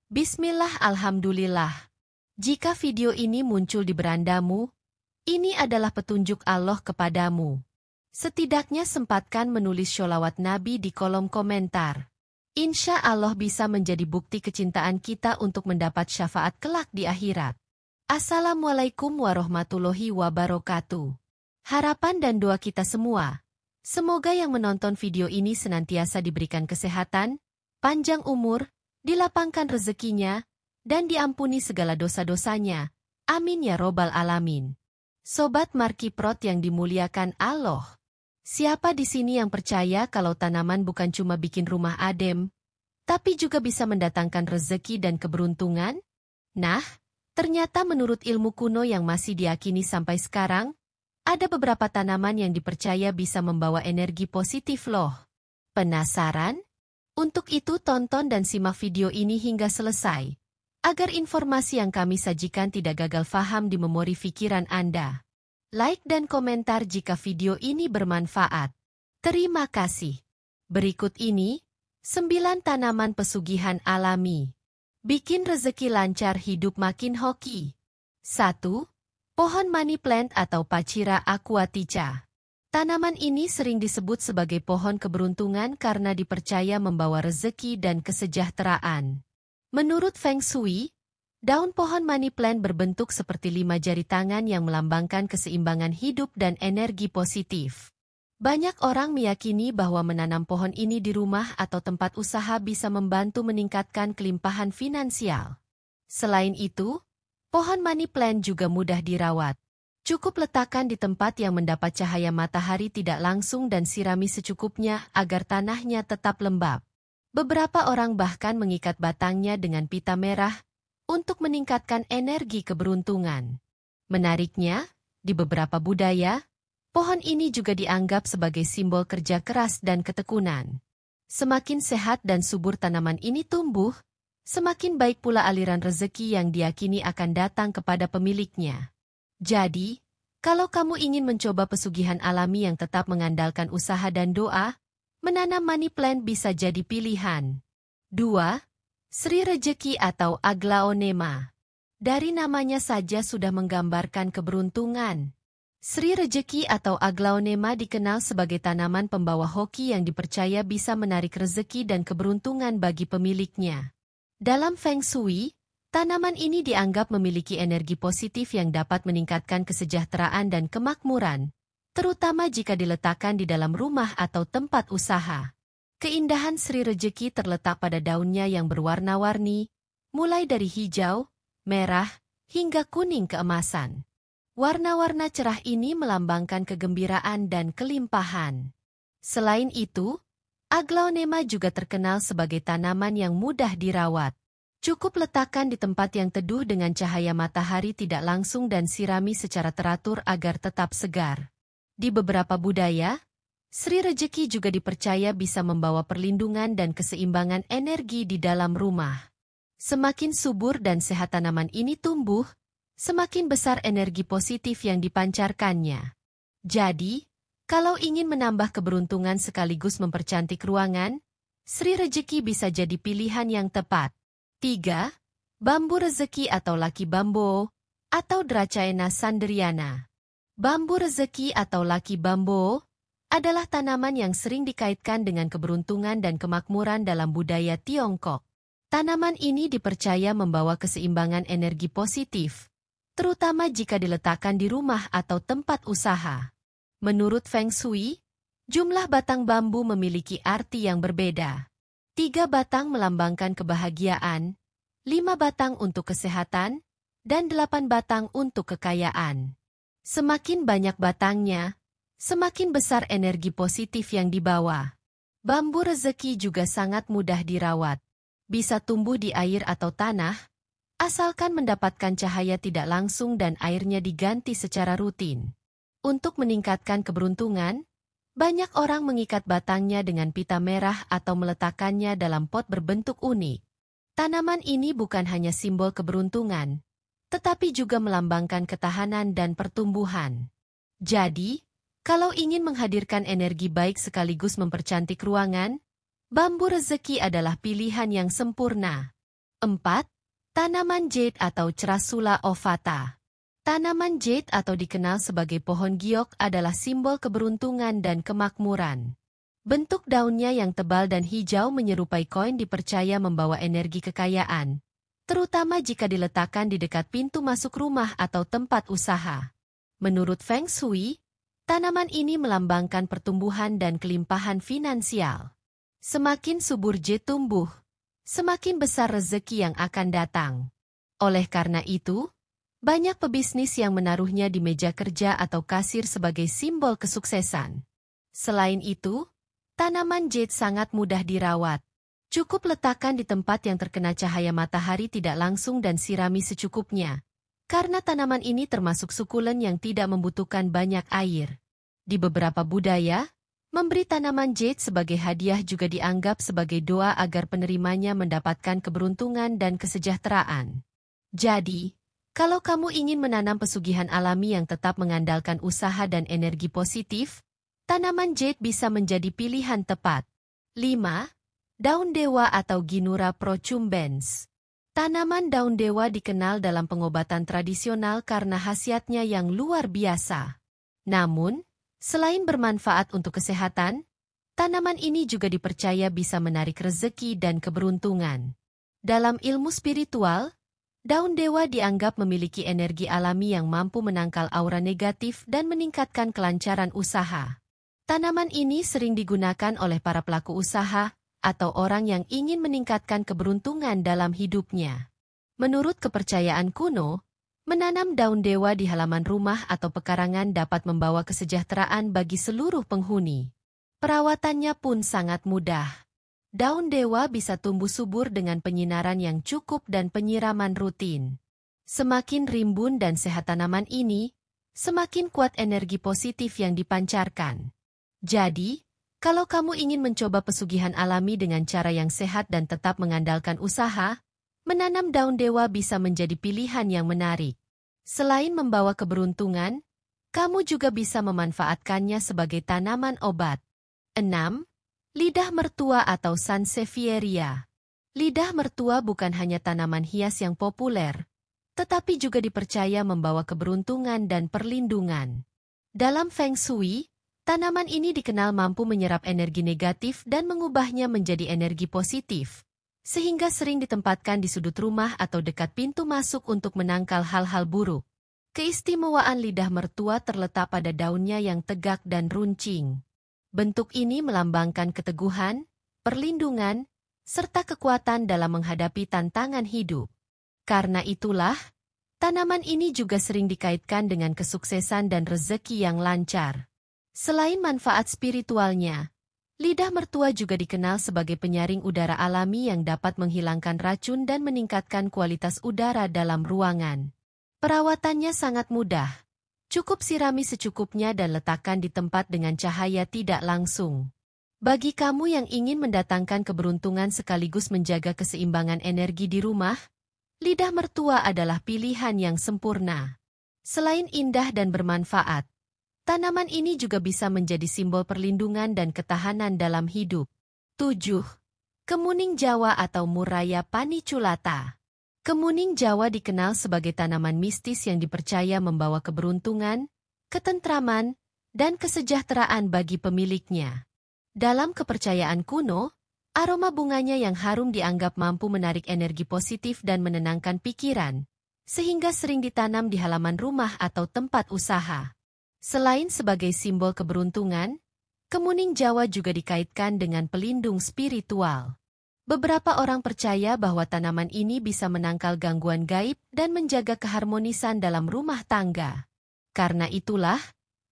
Bismillah, alhamdulillah. Jika video ini muncul di berandamu, ini adalah petunjuk Allah kepadamu. Setidaknya sempatkan menulis sholawat Nabi di kolom komentar. Insya Allah bisa menjadi bukti kecintaan kita untuk mendapat syafaat kelak di akhirat. Assalamualaikum warahmatullahi wabarakatuh. Harapan dan doa kita semua, semoga yang menonton video ini senantiasa diberikan kesehatan, panjang umur, dilapangkan rezekinya, dan diampuni segala dosa-dosanya. Amin ya robbal alamin. Sobat Markiprot yang dimuliakan Allah. Siapa di sini yang percaya kalau tanaman bukan cuma bikin rumah adem, tapi juga bisa mendatangkan rezeki dan keberuntungan? Nah, ternyata menurut ilmu kuno yang masih diyakini sampai sekarang, ada beberapa tanaman yang dipercaya bisa membawa energi positif loh. Penasaran? Untuk itu tonton dan simak video ini hingga selesai, agar informasi yang kami sajikan tidak gagal faham di memori pikiran Anda. Like dan komentar jika video ini bermanfaat. Terima kasih. Berikut ini, 9 tanaman pesugihan alami. Bikin rezeki lancar, hidup makin hoki. 1. Pohon money plant atau Pachira aquatica. Tanaman ini sering disebut sebagai pohon keberuntungan karena dipercaya membawa rezeki dan kesejahteraan. Menurut Feng Shui, daun pohon money plant berbentuk seperti 5 jari tangan yang melambangkan keseimbangan hidup dan energi positif. Banyak orang meyakini bahwa menanam pohon ini di rumah atau tempat usaha bisa membantu meningkatkan kelimpahan finansial. Selain itu, pohon money plant juga mudah dirawat. Cukup letakkan di tempat yang mendapat cahaya matahari tidak langsung dan sirami secukupnya agar tanahnya tetap lembab. Beberapa orang bahkan mengikat batangnya dengan pita merah untuk meningkatkan energi keberuntungan. Menariknya, di beberapa budaya, pohon ini juga dianggap sebagai simbol kerja keras dan ketekunan. Semakin sehat dan subur tanaman ini tumbuh, semakin baik pula aliran rezeki yang diyakini akan datang kepada pemiliknya. Jadi, kalau kamu ingin mencoba pesugihan alami yang tetap mengandalkan usaha dan doa, menanam money plant bisa jadi pilihan. 2. Sri Rejeki atau Aglaonema. Dari namanya saja sudah menggambarkan keberuntungan. Sri Rejeki atau Aglaonema dikenal sebagai tanaman pembawa hoki yang dipercaya bisa menarik rezeki dan keberuntungan bagi pemiliknya. Dalam Feng Shui, tanaman ini dianggap memiliki energi positif yang dapat meningkatkan kesejahteraan dan kemakmuran, terutama jika diletakkan di dalam rumah atau tempat usaha. Keindahan Sri Rejeki terletak pada daunnya yang berwarna-warni, mulai dari hijau, merah, hingga kuning keemasan. Warna-warna cerah ini melambangkan kegembiraan dan kelimpahan. Selain itu, Aglaonema juga terkenal sebagai tanaman yang mudah dirawat. Cukup letakkan di tempat yang teduh dengan cahaya matahari tidak langsung dan sirami secara teratur agar tetap segar. Di beberapa budaya, Sri Rejeki juga dipercaya bisa membawa perlindungan dan keseimbangan energi di dalam rumah. Semakin subur dan sehat tanaman ini tumbuh, semakin besar energi positif yang dipancarkannya. Jadi, kalau ingin menambah keberuntungan sekaligus mempercantik ruangan, Sri Rejeki bisa jadi pilihan yang tepat. 3. Bambu rezeki atau Lucky Bamboo, atau Dracaena sanderiana. Bambu rezeki atau Lucky Bamboo adalah tanaman yang sering dikaitkan dengan keberuntungan dan kemakmuran dalam budaya Tiongkok. Tanaman ini dipercaya membawa keseimbangan energi positif, terutama jika diletakkan di rumah atau tempat usaha. Menurut Feng Shui, jumlah batang bambu memiliki arti yang berbeda. 3 batang melambangkan kebahagiaan, 5 batang untuk kesehatan, dan 8 batang untuk kekayaan. Semakin banyak batangnya, semakin besar energi positif yang dibawa. Bambu rezeki juga sangat mudah dirawat. Bisa tumbuh di air atau tanah, asalkan mendapatkan cahaya tidak langsung dan airnya diganti secara rutin. Untuk meningkatkan keberuntungan, banyak orang mengikat batangnya dengan pita merah atau meletakkannya dalam pot berbentuk unik. Tanaman ini bukan hanya simbol keberuntungan, tetapi juga melambangkan ketahanan dan pertumbuhan. Jadi, kalau ingin menghadirkan energi baik sekaligus mempercantik ruangan, bambu rezeki adalah pilihan yang sempurna. 4. Tanaman jade atau Crassula ovata. Tanaman jade atau dikenal sebagai pohon giok adalah simbol keberuntungan dan kemakmuran. Bentuk daunnya yang tebal dan hijau menyerupai koin dipercaya membawa energi kekayaan, terutama jika diletakkan di dekat pintu masuk rumah atau tempat usaha. Menurut Feng Shui, tanaman ini melambangkan pertumbuhan dan kelimpahan finansial. Semakin subur jade tumbuh, semakin besar rezeki yang akan datang. Oleh karena itu, banyak pebisnis yang menaruhnya di meja kerja atau kasir sebagai simbol kesuksesan. Selain itu, tanaman jade sangat mudah dirawat. Cukup letakkan di tempat yang terkena cahaya matahari tidak langsung dan sirami secukupnya. Karena tanaman ini termasuk sukulen yang tidak membutuhkan banyak air. Di beberapa budaya, memberi tanaman jade sebagai hadiah juga dianggap sebagai doa agar penerimanya mendapatkan keberuntungan dan kesejahteraan. Jadi, kalau kamu ingin menanam pesugihan alami yang tetap mengandalkan usaha dan energi positif, tanaman jade bisa menjadi pilihan tepat. 5. Daun dewa atau Ginura procumbens. Tanaman daun dewa dikenal dalam pengobatan tradisional karena khasiatnya yang luar biasa. Namun, selain bermanfaat untuk kesehatan, tanaman ini juga dipercaya bisa menarik rezeki dan keberuntungan. Dalam ilmu spiritual, daun dewa dianggap memiliki energi alami yang mampu menangkal aura negatif dan meningkatkan kelancaran usaha. Tanaman ini sering digunakan oleh para pelaku usaha atau orang yang ingin meningkatkan keberuntungan dalam hidupnya. Menurut kepercayaan kuno, menanam daun dewa di halaman rumah atau pekarangan dapat membawa kesejahteraan bagi seluruh penghuni. Perawatannya pun sangat mudah. Daun dewa bisa tumbuh subur dengan penyinaran yang cukup dan penyiraman rutin. Semakin rimbun dan sehat tanaman ini, semakin kuat energi positif yang dipancarkan. Jadi, kalau kamu ingin mencoba pesugihan alami dengan cara yang sehat dan tetap mengandalkan usaha, menanam daun dewa bisa menjadi pilihan yang menarik. Selain membawa keberuntungan, kamu juga bisa memanfaatkannya sebagai tanaman obat. 6. Lidah mertua atau Sansevieria. Lidah mertua bukan hanya tanaman hias yang populer, tetapi juga dipercaya membawa keberuntungan dan perlindungan. Dalam Feng Shui, tanaman ini dikenal mampu menyerap energi negatif dan mengubahnya menjadi energi positif, sehingga sering ditempatkan di sudut rumah atau dekat pintu masuk untuk menangkal hal-hal buruk. Keistimewaan lidah mertua terletak pada daunnya yang tegak dan runcing. Bentuk ini melambangkan keteguhan, perlindungan, serta kekuatan dalam menghadapi tantangan hidup. Karena itulah, tanaman ini juga sering dikaitkan dengan kesuksesan dan rezeki yang lancar. Selain manfaat spiritualnya, lidah mertua juga dikenal sebagai penyaring udara alami yang dapat menghilangkan racun dan meningkatkan kualitas udara dalam ruangan. Perawatannya sangat mudah. Cukup sirami secukupnya dan letakkan di tempat dengan cahaya tidak langsung. Bagi kamu yang ingin mendatangkan keberuntungan sekaligus menjaga keseimbangan energi di rumah, lidah mertua adalah pilihan yang sempurna. Selain indah dan bermanfaat, tanaman ini juga bisa menjadi simbol perlindungan dan ketahanan dalam hidup. 7. Kemuning Jawa atau Murraya paniculata. Kemuning Jawa dikenal sebagai tanaman mistis yang dipercaya membawa keberuntungan, ketentraman, dan kesejahteraan bagi pemiliknya. Dalam kepercayaan kuno, aroma bunganya yang harum dianggap mampu menarik energi positif dan menenangkan pikiran, sehingga sering ditanam di halaman rumah atau tempat usaha. Selain sebagai simbol keberuntungan, kemuning Jawa juga dikaitkan dengan pelindung spiritual. Beberapa orang percaya bahwa tanaman ini bisa menangkal gangguan gaib dan menjaga keharmonisan dalam rumah tangga. Karena itulah,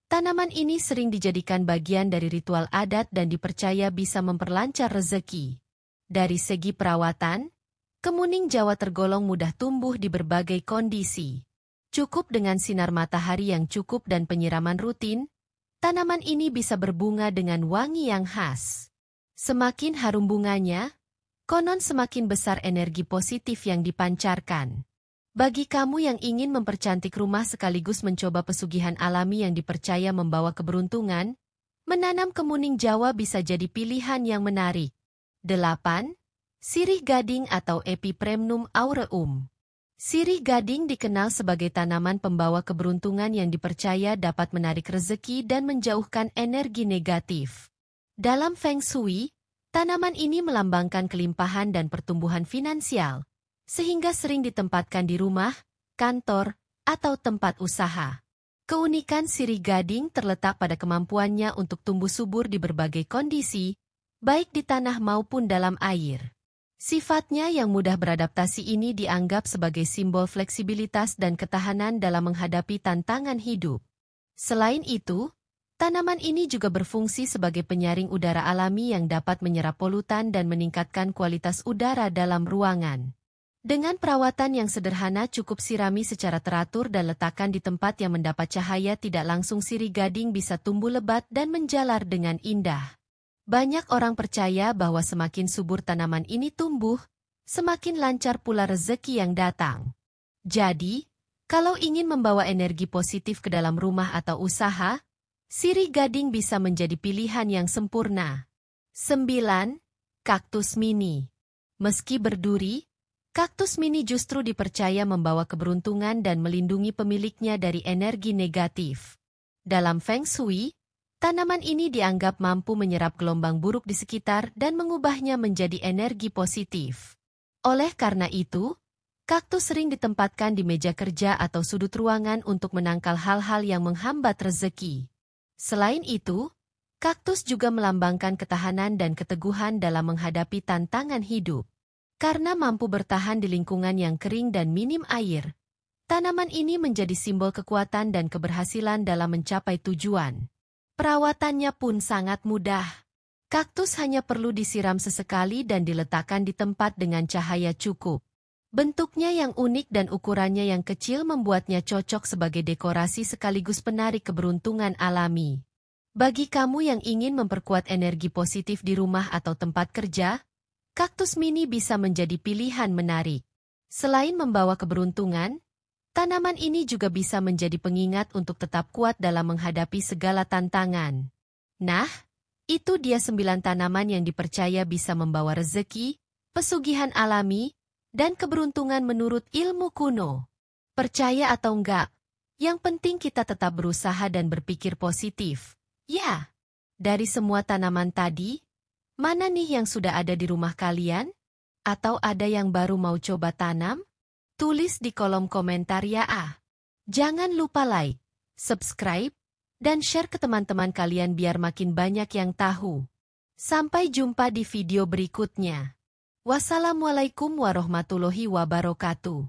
tanaman ini sering dijadikan bagian dari ritual adat dan dipercaya bisa memperlancar rezeki. Dari segi perawatan, kemuning Jawa tergolong mudah tumbuh di berbagai kondisi. Cukup dengan sinar matahari yang cukup dan penyiraman rutin, tanaman ini bisa berbunga dengan wangi yang khas. Semakin harum bunganya, konon semakin besar energi positif yang dipancarkan. Bagi kamu yang ingin mempercantik rumah sekaligus mencoba pesugihan alami yang dipercaya membawa keberuntungan, menanam kemuning Jawa bisa jadi pilihan yang menarik. 8. Sirih gading atau Epipremnum aureum. Sirih gading dikenal sebagai tanaman pembawa keberuntungan yang dipercaya dapat menarik rezeki dan menjauhkan energi negatif. Dalam Feng Shui, tanaman ini melambangkan kelimpahan dan pertumbuhan finansial, sehingga sering ditempatkan di rumah, kantor, atau tempat usaha. Keunikan sirih gading terletak pada kemampuannya untuk tumbuh subur di berbagai kondisi, baik di tanah maupun dalam air. Sifatnya yang mudah beradaptasi ini dianggap sebagai simbol fleksibilitas dan ketahanan dalam menghadapi tantangan hidup. Selain itu, tanaman ini juga berfungsi sebagai penyaring udara alami yang dapat menyerap polutan dan meningkatkan kualitas udara dalam ruangan. Dengan perawatan yang sederhana, cukup sirami secara teratur dan letakkan di tempat yang mendapat cahaya tidak langsung, sirih gading bisa tumbuh lebat dan menjalar dengan indah. Banyak orang percaya bahwa semakin subur tanaman ini tumbuh, semakin lancar pula rezeki yang datang. Jadi, kalau ingin membawa energi positif ke dalam rumah atau usaha, sirih gading bisa menjadi pilihan yang sempurna. 9. Kaktus mini. Meski berduri, kaktus mini justru dipercaya membawa keberuntungan dan melindungi pemiliknya dari energi negatif. Dalam Feng Shui, tanaman ini dianggap mampu menyerap gelombang buruk di sekitar dan mengubahnya menjadi energi positif. Oleh karena itu, kaktus sering ditempatkan di meja kerja atau sudut ruangan untuk menangkal hal-hal yang menghambat rezeki. Selain itu, kaktus juga melambangkan ketahanan dan keteguhan dalam menghadapi tantangan hidup. Karena mampu bertahan di lingkungan yang kering dan minim air, tanaman ini menjadi simbol kekuatan dan keberhasilan dalam mencapai tujuan. Perawatannya pun sangat mudah. Kaktus hanya perlu disiram sesekali dan diletakkan di tempat dengan cahaya cukup. Bentuknya yang unik dan ukurannya yang kecil membuatnya cocok sebagai dekorasi sekaligus penarik keberuntungan alami. Bagi kamu yang ingin memperkuat energi positif di rumah atau tempat kerja, kaktus mini bisa menjadi pilihan menarik. Selain membawa keberuntungan, tanaman ini juga bisa menjadi pengingat untuk tetap kuat dalam menghadapi segala tantangan. Nah, itu dia 9 tanaman yang dipercaya bisa membawa rezeki, pesugihan alami, dan keberuntungan menurut ilmu kuno. Percaya atau enggak, yang penting kita tetap berusaha dan berpikir positif. Ya, dari semua tanaman tadi, mana nih yang sudah ada di rumah kalian? Atau ada yang baru mau coba tanam? Tulis di kolom komentar ya. Jangan lupa like, subscribe, dan share ke teman-teman kalian biar makin banyak yang tahu. Sampai jumpa di video berikutnya. Wassalamualaikum warahmatullahi wabarakatuh.